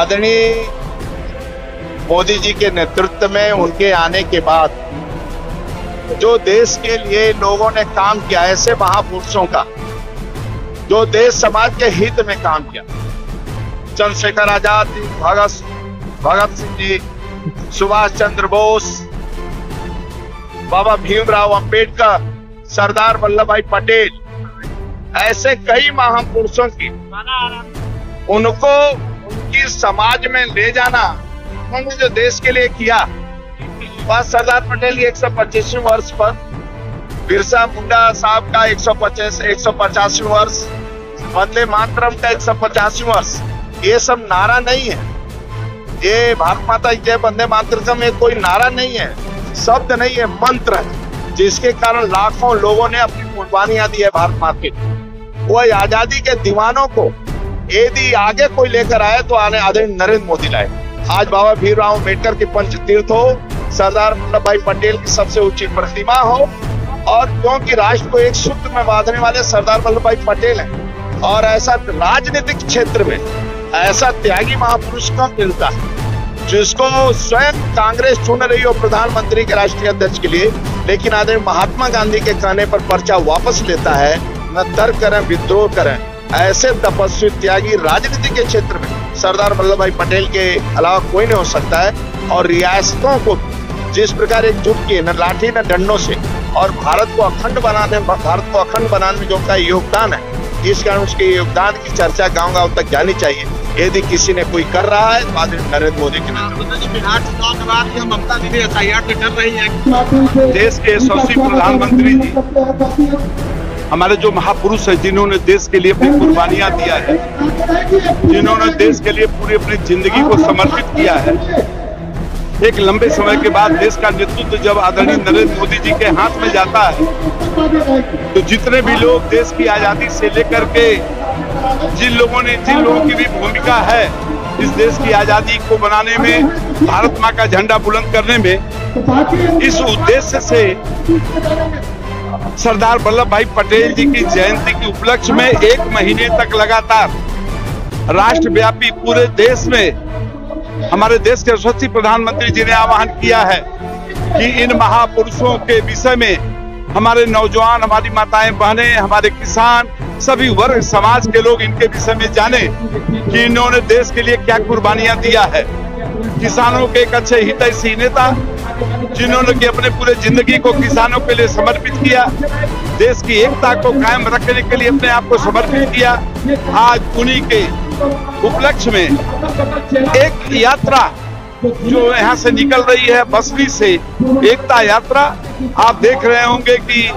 आदरणीय मोदी जी के नेतृत्व में उनके आने के बाद जो देश के लिए लोगों ने काम किया, ऐसे महापुरुषों का जो देश समाज के हित में काम किया, चंद्रशेखर आजाद जी, भगत सिंह जी, सुभाष चंद्र बोस, बाबा भीमराव अंबेडकर, सरदार वल्लभ भाई पटेल, ऐसे कई महापुरुषों की उनको उनकी समाज में ले जाना, उन्होंने जो देश के लिए किया। बस सरदार पटेल की 125वें वर्ष पर, बिरसा मुंडा साहब का 150वें वर्ष, वंदे मातरम का 150वें वर्ष, ये सब नारा नहीं है। ये भारत माता की जय वंदे मातरम में कोई नारा नहीं है, शब्द नहीं है, मंत्र है, जिसके कारण लाखों लोगों ने अपनी कुर्बानियां दी है भारत माता के। वो आजादी के दीवानों को यदि आगे कोई लेकर आए तो आने आदरणीय नरेंद्र मोदी लाए। आज बाबा भीमराव अंबेडकर की पंचतीर्थ हो, सरदार वल्लभ भाई पटेल की सबसे ऊंची प्रतिमा हो, और क्योंकि राष्ट्र को एक सूत्र में बांधने वाले सरदार वल्लभ भाई पटेल हैं, और ऐसा राजनीतिक क्षेत्र में ऐसा त्यागी महापुरुष को मिलता है जिसको स्वयं कांग्रेस चुन रही हो प्रधानमंत्री के राष्ट्रीय अध्यक्ष के लिए, लेकिन आदरणीय महात्मा गांधी के कहने पर पर्चा वापस लेता है। न तर्क करें, विद्रोह करें, ऐसे तपस्वी त्यागी राजनीति के क्षेत्र में सरदार वल्लभ भाई पटेल के अलावा कोई नहीं हो सकता है। और रियासतों को जिस प्रकार एकजुट किए, न लाठी न डंडों से, और भारत को अखंड बनाने में जो उनका योगदान है, इस कारण उसके योगदान की चर्चा गांव-गांव तक जानी चाहिए। यदि किसी ने कोई कर रहा है तो आदरणीय नरेंद्र मोदी के नेतृत्व। बिहार चुनाव के बाद ममता दीदी SIR से डर रही है। देश के यशस्वी प्रधानमंत्री जी, हमारे जो महापुरुष है, जिन्होंने देश के लिए अपनी कुर्बानियां दिया है, जिन्होंने देश के लिए पूरी अपनी जिंदगी को समर्पित किया है, एक लंबे समय के बाद देश का नेतृत्व जब आदरणीय नरेंद्र मोदी जी के हाथ में जाता है, तो जितने भी लोग देश की आजादी से लेकर के जिन लोगों की भी भूमिका है इस देश की आजादी को बनाने में, भारत माँ का झंडा बुलंद करने में, इस उद्देश्य से सरदार वल्लभ भाई पटेल जी की जयंती के उपलक्ष्य में 1 महीने तक लगातार राष्ट्रव्यापी पूरे देश में हमारे देश के यशस्वी प्रधानमंत्री जी ने आह्वान किया है कि इन महापुरुषों के विषय में हमारे नौजवान, हमारी माताएं बहनें, हमारे किसान, सभी वर्ग समाज के लोग इनके विषय में जाने कि इन्होंने देश के लिए क्या कुर्बानियां दिया है। किसानों के एक अच्छे हितैषी नेता जिन्होंने कि अपने पूरे जिंदगी को किसानों के लिए समर्पित किया, देश की एकता को कायम रखने के लिए अपने आप को समर्पित किया। आज उन्हीं के उपलक्ष्य में एक यात्रा जो यहाँ से निकल रही है, बसनी से एकता यात्रा, आप देख रहे होंगे कि